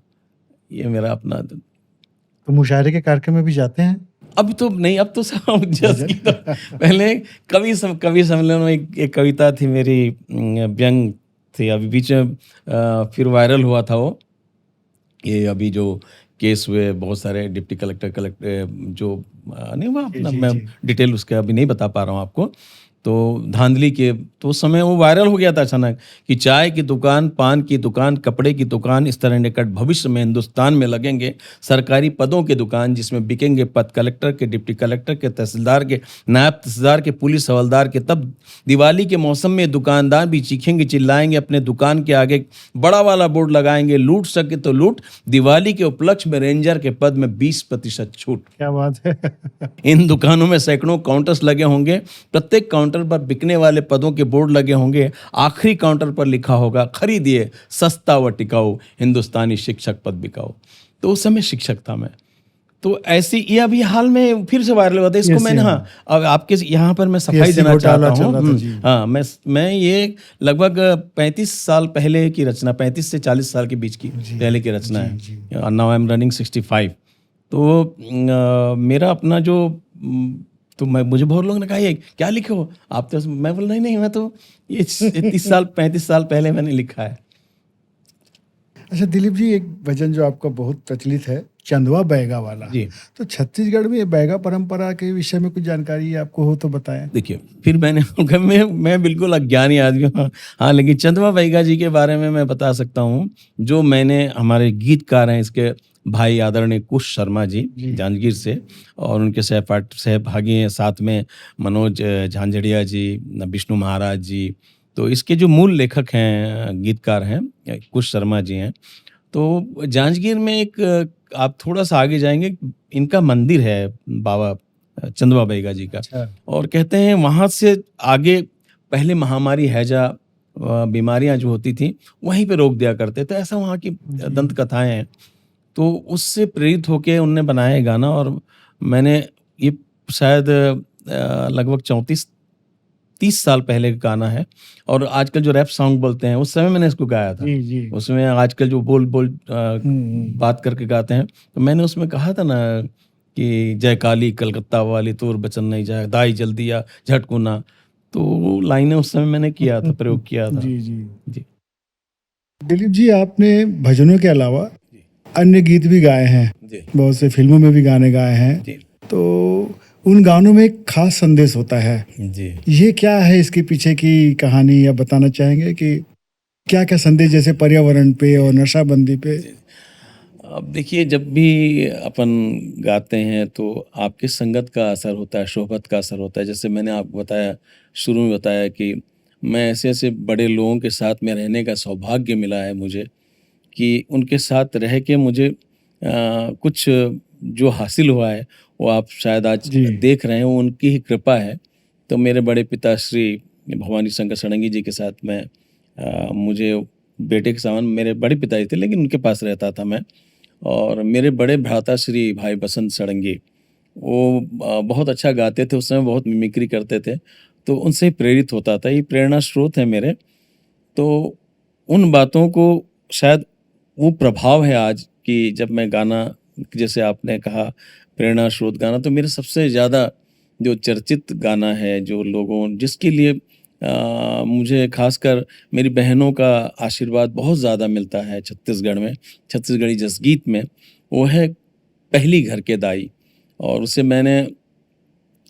ये मेरा अपना। तो मुशायरे के कार्यक्रम में भी जाते हैं? अब तो नहीं, अब तो सब जस्ट की तो पहले कवि सम्मेलन में एक कविता थी मेरी, व्यंग थी, अभी बीच में फिर वायरल हुआ था वो। ये अभी जो केस हुए बहुत सारे डिप्टी कलेक्टर जो नहीं हुआ अपना, मैं डिटेल उसका अभी नहीं बता पा रहा हूँ आपको। तो धांधली के तो उस समय वो वायरल हो गया था अचानक कि चाय की दुकान, पान की दुकान, कपड़े की दुकान, इस तरह निकट भविष्य में हिंदुस्तान में लगेंगे सरकारी पदों के दुकान, जिसमें बिकेंगे पद कलेक्टर के, डिप्टी कलेक्टर के, तहसीलदार के, नायब तहसीलदार के, पुलिस हवलदार के। तब दिवाली के मौसम में दुकानदार भी चीखेंगे चिल्लाएंगे, अपने दुकान के आगे बड़ा वाला बोर्ड लगाएंगे, लूट सके तो लूट, दिवाली के उपलक्ष्य में रेंजर के पद में 20% छूट। क्या बात है। इन दुकानों में सैकड़ों काउंटर्स लगे होंगे, प्रत्येक काउंटर काउंटर पर बिकने वाले पदों के बोर्ड लगे होंगे, आखिरी काउंटर पर लिखा होगा खरीदिए सस्ता व टिकाऊ हिंदुस्तानी शिक्षक पद बिकाऊ। तो उस समय शिक्षक था मैं। तो ऐसी ये अभी हाल में फिर से वायरल हुआ था इसको Yes, मैंने, yeah. हाँ, अब आपके यहाँ पर मैं सफाई PSC देना घोटाला चाहता चल हूँ। रहा था, जी। हाँ, मैं ये लगभग 35 साल पहले की रचना, 35 से 40 साल के बीच की जी, पहले की रचना जी, है। Now I am running 65। तो मेरा अपना जो तो मुझे बहुत लोगों ने कहा ये क्या लिखे हो आप, तो मैं बोल नहीं मैं तो ये 30 साल 35 साल पहले मैंने लिखा है। अच्छा दिलीप जी, एक भजन जो आपका बहुत प्रचलित है, चंदवा बैगा वाला। जी। तो छत्तीसगढ़ में ये बैगा परंपरा के विषय में कुछ जानकारी आपको हो तो बताएं। देखिए फिर मैं बिल्कुल अज्ञानी आदमी हूँ। हाँ, लेकिन चंदवा बैगा जी के बारे में मैं बता सकता हूँ। जो मैंने, हमारे गीतकार हैं इसके भाई आदरणीय कुश शर्मा जी जी। जांजगीर से, और उनके सहभागी हैं साथ में मनोज झांझड़िया जी, विष्णु महाराज जी। तो इसके जो मूल लेखक हैं, गीतकार हैं, कुश शर्मा जी हैं। तो जांजगीर में एक, आप थोड़ा सा आगे जाएंगे, इनका मंदिर है बाबा चंदवा बैगा जी का। अच्छा। और कहते हैं वहाँ से आगे पहले महामारी हैजा बीमारियां जो होती थी वहीं पे रोक दिया करते थे, ऐसा वहाँ की दंत कथाएं हैं। तो उससे प्रेरित होके उनने बनाया ये गाना, और मैंने ये शायद लगभग 34-30 साल पहले का गाना है। और आजकल जो रैप सॉन्ग बोलते हैं उस समय मैंने इसको गाया था। जी। उसमें आजकल जो बोल बात करके गाते हैं, तो मैंने उसमें कहा था ना कि जय काली कलकत्ता वाली तोर बचन नहीं जाए, दाई जल्दी या झटकुना। तो वो लाइनें उस समय मैंने किया था, प्रयोग किया था। जी। जी। दिलीप जी, आपने भजनों के अलावा अन्य गीत भी गाए हैं, जी। बहुत से फिल्मों में भी गाने गाए हैं। जी। तो उन गानों में एक खास संदेश होता है, जी। ये क्या है, इसके पीछे की कहानी या बताना चाहेंगे कि क्या क्या संदेश, जैसे पर्यावरण पे और नशाबंदी पे? अब देखिए, जब भी अपन गाते हैं तो आपकी संगत का असर होता है, सोहबत का असर होता है। जैसे मैंने आपको बताया, शुरू में बताया कि मैं ऐसे बड़े लोगों के साथ में रहने का सौभाग्य मिला है मुझे, कि उनके साथ रह के मुझे कुछ जो हासिल हुआ है वो आप शायद आज जी। देख रहे हैं, वो उनकी ही कृपा है। तो मेरे बड़े पिता श्री भवानी शंकर षडंगी जी के साथ में मुझे बेटे के समान, मेरे बड़े पिताजी थे लेकिन उनके पास रहता था मैं। और मेरे बड़े भ्राता श्री भाई बसंत षडंगी, वो बहुत अच्छा गाते थे, उस समय बहुत मिमिक्री करते थे, तो उनसे प्रेरित होता था। ये प्रेरणा स्रोत है मेरे। तो उन बातों को शायद वो प्रभाव है आज कि जब मैं गाना, जैसे आपने कहा प्रेरणा स्रोत गाना, तो मेरे सबसे ज़्यादा जो चर्चित गाना है, जो लोगों जिसके लिए मुझे खासकर मेरी बहनों का आशीर्वाद बहुत ज़्यादा मिलता है छत्तीसगढ़ में, छत्तीसगढ़ी जसगीत में, वो है पहली घर के दाई। और उसे मैंने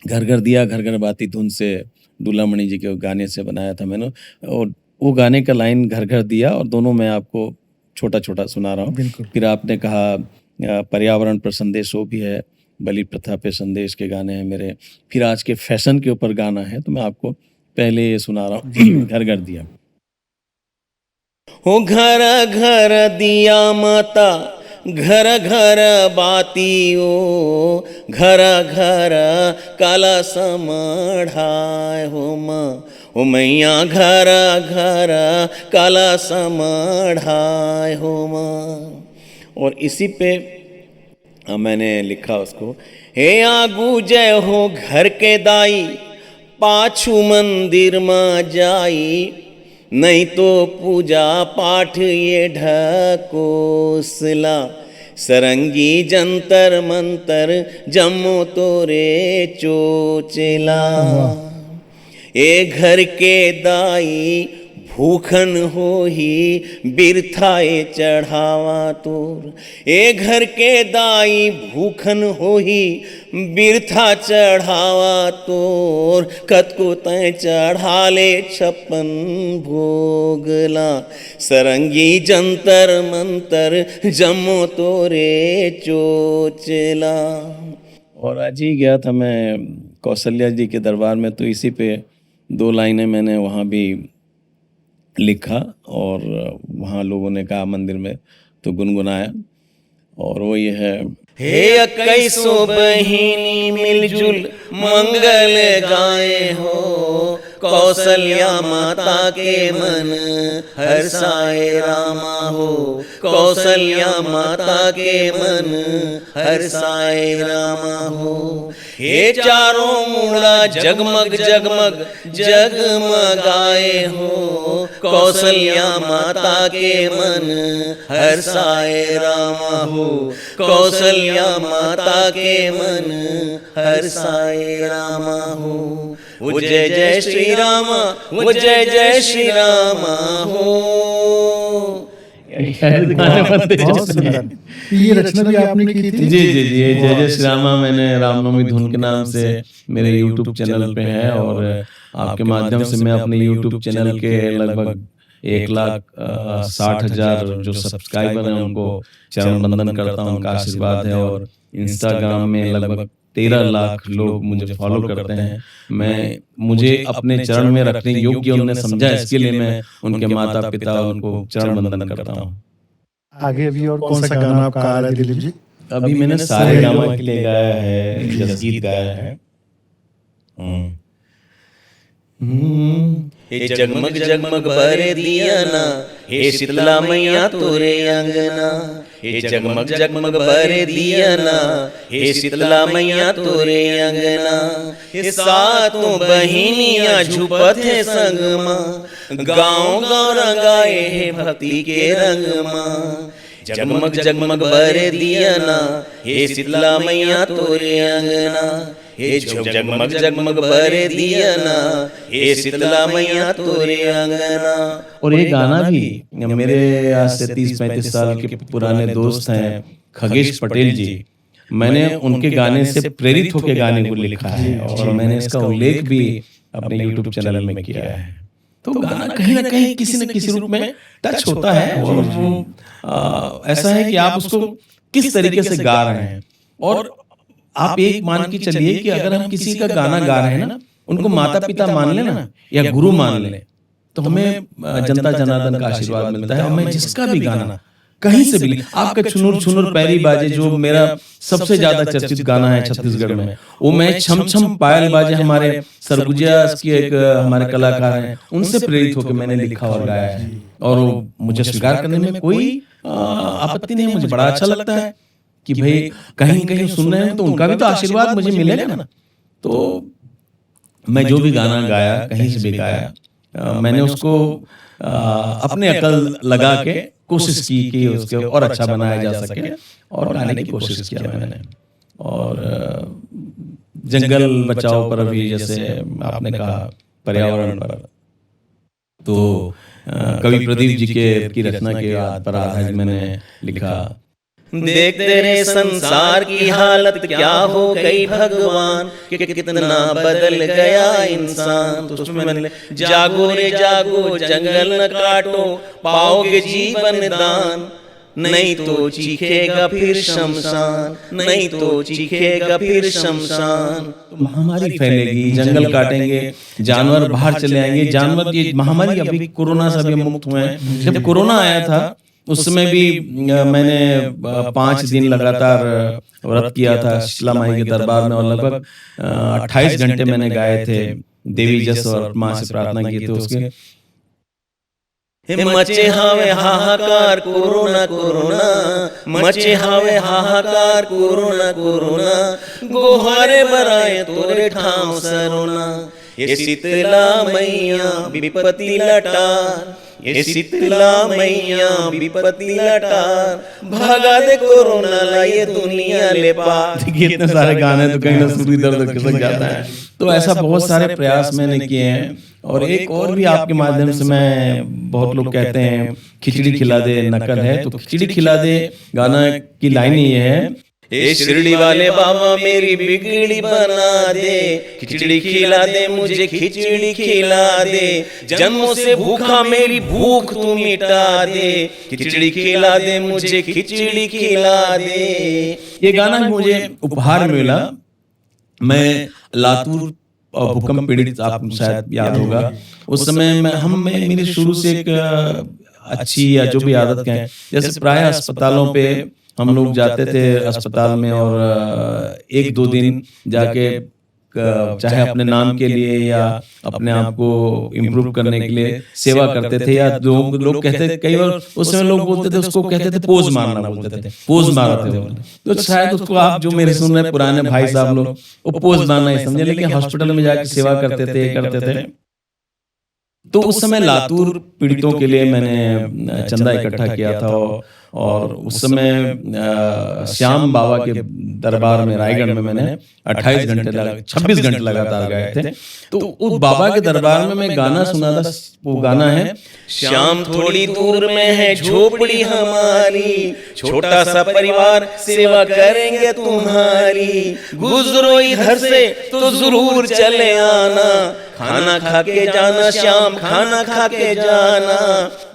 घर घर दिया घर घर बाती धुन से, दूलामणि जी के गाने से बनाया था मैंने। और वो गाने का लाइन घर घर दिया, और दोनों मैं आपको छोटा छोटा सुना रहा हूँ। बिल्कुल। फिर आपने कहा पर्यावरण पर संदेश, वो भी है, बलि प्रथा पे संदेश के गाने हैं मेरे। फिर आज के फैशन के ऊपर गाना है, तो मैं आपको पहले ये सुना रहा हूँ। घर घर दिया। हो घर घर दिया माता, घर घर बातियो, घर घर काला समढ़ाए हो माँ, हो मैया घर घर काला समढ़ाए हो माँ। और इसी पे मैंने लिखा उसको, हे आगू जय हो घर के दाई, पाछू मंदिर में जाई, नहीं तो पूजा पाठ ये ढकोसला, सरंगी जंतर मंतर जम्मो तोरे चोचला। ए घर के दाई भूखन हो ही बिरथाए चढ़ावा तोर, ए घर के दाई भूखन हो ही बिरथा चढ़ावा तोर, कतको तय चढ़ा ले 56 भोगला, सरंगी जंतर मंतर जम्मो तोरे चोचला। और आज ही गया था मैं कौशल्या जी के दरबार में, तो इसी पे 2 लाइनें मैंने वहाँ भी लिखा, और वहाँ लोगों ने कहा मंदिर में, तो गुनगुनाया। और वो ये है, हे 21 बहिनी मिलजुल मंगल गाए हो, कौशल्या माता के मन हर्षाए रामा हो, कौशल्या माता के मन हर्षाए रामा हो। हे चारों मूड़ा जगमग जगमग जगमगाए हो, कौशल्या माता के मन हर्षाए रामा हो, कौशल्या माता के मन हर्षाए रामा हो। वो जय जय श्री रामा, वो जय जय श्री रामा हो। बहुत सुंदर। ये रचना भी आपने की थी? जी जी जी, ये जय जय श्री रामा मैंने रामनवमी धुन के नाम से मेरे यूट्यूब चैनल पे है, और आपके माध्यम से मैं अपने यूट्यूब चैनल के लगभग 1,60,000 जो सब्सक्राइबर हैं उनको चरण वंदन करता हूँ, उनका आशीर्वाद है। और इंस्टाग्राम में लगभग 13 लाख लोग मुझे फॉलो करते हैं। मुझे अपने चरण में रखने योग्य उन्होंने समझा, इसके लिए मैं उनके माता पिता उनको चरण वंदन करता हूँ। आगे अभी और कौन सा गाना आपका आ रहा है दिलीप जी? अभी मैंने सारे गामा के लिए गाया है, जसगीत गाया है। हे जगमग जगमग बरे दिया ना, हे शीतला मैया तोरे अंगना, हे जगमग जगमग बरे दिया ना, हे शीतला मैया तोरे अंगना। हे सातों बहिनियां झुपथे संगमा, गाँव गाँव रंगाए हे भक्ति के रंगमा। जगमग जगमग बरे दिया ना, हे शीतला मैया तोरे अंगना, हे जगमग जगमग बरे दिया ना, हे शीतला मैया तोरे अंगना। और ये गाना भी मेरे आज से 30-35 साल के पुराने दोस्त हैं खगेश पटेल जी, मैंने उनके गाने से प्रेरित होकर गाने को लिखा है, और मैंने इसका उल्लेख भी अपने यूट्यूब चैनल में किया है। तो गाना कहीं ना कहीं किसी न किसी रूप में टच होता है, और वो ऐसा है कि आप उसको किस तरीके से गा रहे हैं। और आप एक मान के चलिए कि अगर हम किसी का गाना गा रहे हैं ना, उनको माता पिता मान लें ना, या गुरु मान लें, तो हमें जनता जनार्दन का आशीर्वाद मिलता है। और मैं जिसका भी गाना कहीं से भी, आपका छुनुर छुनुर पैरी बाजे जो मेरा सबसे ज्यादा चर्चित गाना है छत्तीसगढ़ में, वो मैं छम छम पायल बाजे, हमारे सरगुजिया की एक हमारे कलाकार हैं, उनसे प्रेरित होकर मैंने लिखा और गाया है। और मुझे स्वीकार करने में कोई आपत्ति नहीं है, मुझे बड़ा अच्छा लगता है कि भाई कहीं कहीं सुन रहे हैं तो उनका भी तो आशीर्वाद मुझे मिलेगा ना। तो मैं जो भी गाना गाया, कहीं से भी गाया, मैंने उसको अपने अकल लगा के कोशिश की कि उसके और अच्छा बनाया जा सके, और गाने की कोशिश किया मैंने। और जंगल बचाओ पर अभी जैसे आपने कहा, पर्यावरण पर, तो कवि प्रदीप जी की रचना के पर आधारित मैंने लिखा। देख तेरे संसार की हालत क्या हो गई भगवान, कि कितना बदल गया इंसान। तो उसमें मैंने जागो रे जागो, जंगल न काटो, पाओगे जीवन दान, नहीं तो चीखेगा फिर शमशान, नहीं तो चीखेगा फिर शमशान। महामारी फैलेगी, जंगल काटेंगे, जानवर बाहर चले आएंगे। जानवर, ये महामारी अभी कोरोना से भी मुक्त हुए हैं। जब कोरोना आया था उस समय भी मैंने 5 दिन लगातार व्रत किया था शीतला माई के दरबार में, और लगभग 28 घंटे मैंने गाए थे देवी जस, और माँ से प्रार्थना की थी उसके। मचे हावे हाहाकार कोरोना कोरोना, मचे हावे हाहाकार कोरोना कोरोना, गोहारे बराए तोरे ठाव सरोना। ये शीतला मैया विपत्ति लटार, ये शीतला मैया विपत्ति लटार, भगा दे कोरोना ला ये दुनिया ले पार। देखिए इतने सारे गाने तो कहीं ना सूरी दर्द खिसक जाता है। तो ऐसा बहुत सारे प्रयास मैंने किए हैं। और एक और भी आपके माध्यम से मैं, बहुत लोग कहते हैं खिचड़ी खिला दे नकल है, तो खिचड़ी खिला दे गाना की लाइन ये है, ए शिरडी वाले बाबा मेरी बिगड़ी बना दे, खिचड़ी खिला दे मुझे खिचड़ी खिला दे, जन्मों से भूखा मेरी भूख तू मिटा दे, खिचड़ी खिला दे मुझे खिचड़ी खिला दे। ये गाना मुझे उपहार में मिला। मैं लातूर भूकंप पीड़ित, आपको शायद याद होगा, उस समय मेरी शुरू से एक अच्छी या जो भी आदत कहें, जैसे प्राय अस्पतालों पे हम लोग जाते थे अस्पताल में और 1-2 दिन जाके चाहे अपने नाम के लिए या अपने आप को इम्प्रूव करने के लिए सेवा करते थे। या लोग कहते थे, कई बार उस समय लोग बोलते थे, उसको कहते थे पोज मारना, बोलते थे पोज मारा थे बोले। तो शायद उसको आप जो मेरे सुन रहे पुराने भाई साहब लोग वो पोज मारना ही समझे, लेकिन हॉस्पिटल में जाके सेवा करते थे, करते थे। तो उस समय लातूर पीड़ितों के लिए मैंने चंदा इकट्ठा किया था और उस समय श्याम बाबा के दरबार में रायगढ़ में मैंने 26 घंटे लगातार गाए थे। तो उस बाबा के दरबार में मैं गाना सुना था, वो गाना है श्याम थोड़ी दूर में है झोपड़ी हमारी, छोटा सा परिवार सेवा करेंगे तुम्हारी, गुजरो इधर से तो जरूर चले आना, खाना खा के जाना श्याम, खाना खा के जाना।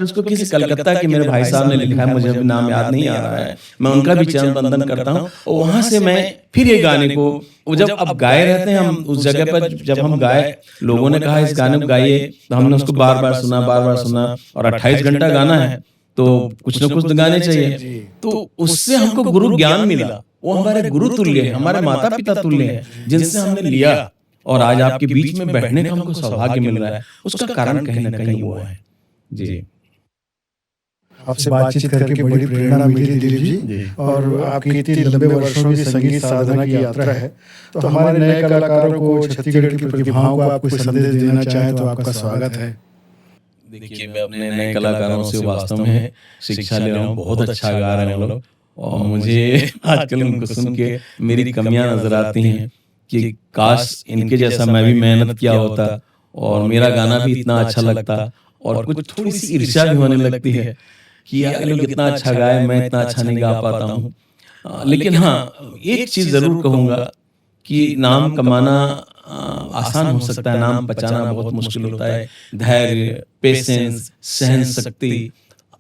उसको किसी कलकत्ता के मेरे भाई साहब ने लिखा है, मुझे नाम याद नहीं आ रहा है, मैं उनका भी चरण वंदन करता हूँ। और वहां से मैं फिर ये गाने को जब अब गाए रहते हैं हम उस जगह पर, जब हम गाए लोगों ने कहा इस गाने को गाइए, तो हमने उसको बार बार सुना और 28 घंटा गाना है तो कुछ न कुछ तो गाने चाहिए। तो उससे हमको गुरु ज्ञान मिला, वो हमारे गुरु तुल्य है, हमारे माता पिता तुल्य है, जिनसे हमने लिया और आज आपके बीच में बैठने का हमको सौभाग्य मिल रहा है। उसका कारण कहीं ना कहीं वो है। जी, आपसे बातचीत करके बड़ी प्रेरणा मिली दिलीप जी, और आपकी इतनी लंबे वर्षों की संगीत साधना की यात्रा है। तो हमारे नए कलाकारों को, छत्तीसगढ़ की प्रतिभाओं को आप कोई संदेश देना चाहें तो आपका स्वागत है। देखिए, मैं अपने नए कलाकारों से वास्तव में शिक्षा ले रहा हूँ, बहुत अच्छा गा रहे हैं वो लोग, और मुझे आजकल उनको सुन के मेरी कमियां नजर आती हैं कि काश इनके जैसा मैं भी मेहनत किया होता और मेरा गाना भी इतना अच्छा लगता। और कुछ थोड़ी सी ईर्ष्या भी होने लगती है कि यार लोग इतना अच्छा गाए, मैं इतना अच्छा नहीं गा पाता हूँ। लेकिन हाँ, एक चीज जरूर कहूँगा कि नाम कमाना आसान हो सकता है, नाम बचाना बहुत मुश्किल होता है। धैर्य, पेशेंस, सहन शक्ति,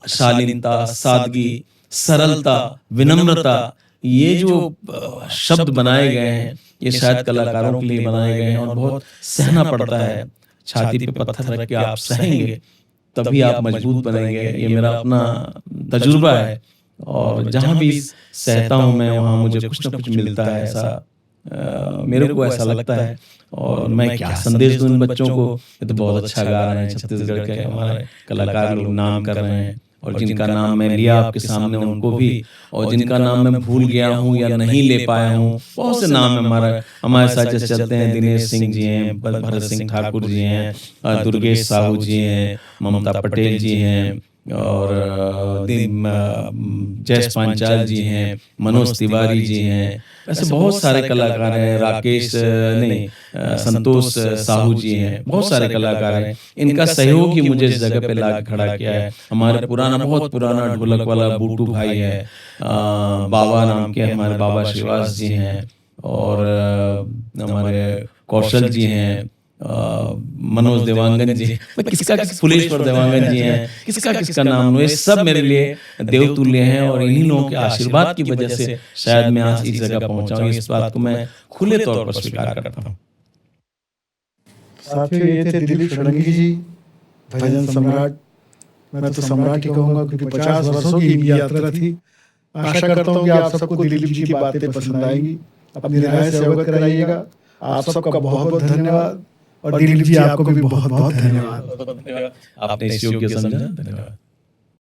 शालीनता, सादगी, सरलता, विनम्रता, ये जो शब्द बनाए गए हैं ये शायद कलाकारों के लिए बनाए गए हैं और बहुत सहना पड़ता है। छाती पे पत्थर रख के आप सहेंगे तभी आप मजबूत बनेंगे, ये मेरा अपना तजुर्बा है। और जहाँ भी सहता हूँ मैं, वहाँ मुझे कुछ ना कुछ मिलता है, ऐसा मेरे को ऐसा लगता है। और मैं क्या संदेश दूं इन बच्चों को, ये तो बहुत अच्छा गा रहे हैं, छत्तीसगढ़ के हमारे कलाकार लोग नाम कर रहे हैं, और जिनका नाम मैं लिया आपके सामने उनको भी, और जिनका नाम मैं भूल गया हूँ या नहीं ले पाया हूँ, बहुत से नाम हमारे साथ चलते हैं। दिनेश सिंह जी हैं, भरत सिंह ठाकुर जी हैं, दुर्गेश साहू जी हैं, ममता पटेल जी हैं, और जयेश पांचाल जी हैं, मनोज तिवारी जी हैं, ऐसे बहुत सारे कलाकार हैं, संतोष साहू जी हैं, बहुत सारे कलाकार हैं। इनका सहयोग ही मुझे इस जगह पे ला खड़ा किया है। हमारे बहुत पुराना ढोलक वाला बूटू भाई है, बाबा नाम के हमारे बाबा श्रीवास जी हैं, और हमारे कौशल जी हैं, मनोज देवांगन जी, फुलेश्वर देवांगन जी हैं, किसका नाम लो, ये सब मेरे लिए देवतुल्य हैं। और इन्हीं लोगों के आशीर्वाद की वजह से शायद मैं आज इस जगह पहुंचा हूं। इस बात को मैं खुले तौर पर स्वीकार करता हूं। साथियों, ये थे दिलीप षडंगी जी, भजन सम्राट। मैं तो सम्राट ही कहूंगा क्योंकि 50 वर्षों की इनकी यात्रा थी। आशा करता हूँ कि आप सबको दिलीप जी की बातें पसंद आएंगी। अपनी राय से अवगत कराइएगा। आप सबका बहुत बहुत धन्यवाद, और दिलीप जी आपको भी बहुत बहुत धन्यवाद। आपने इस योग्य समझा, धन्यवाद।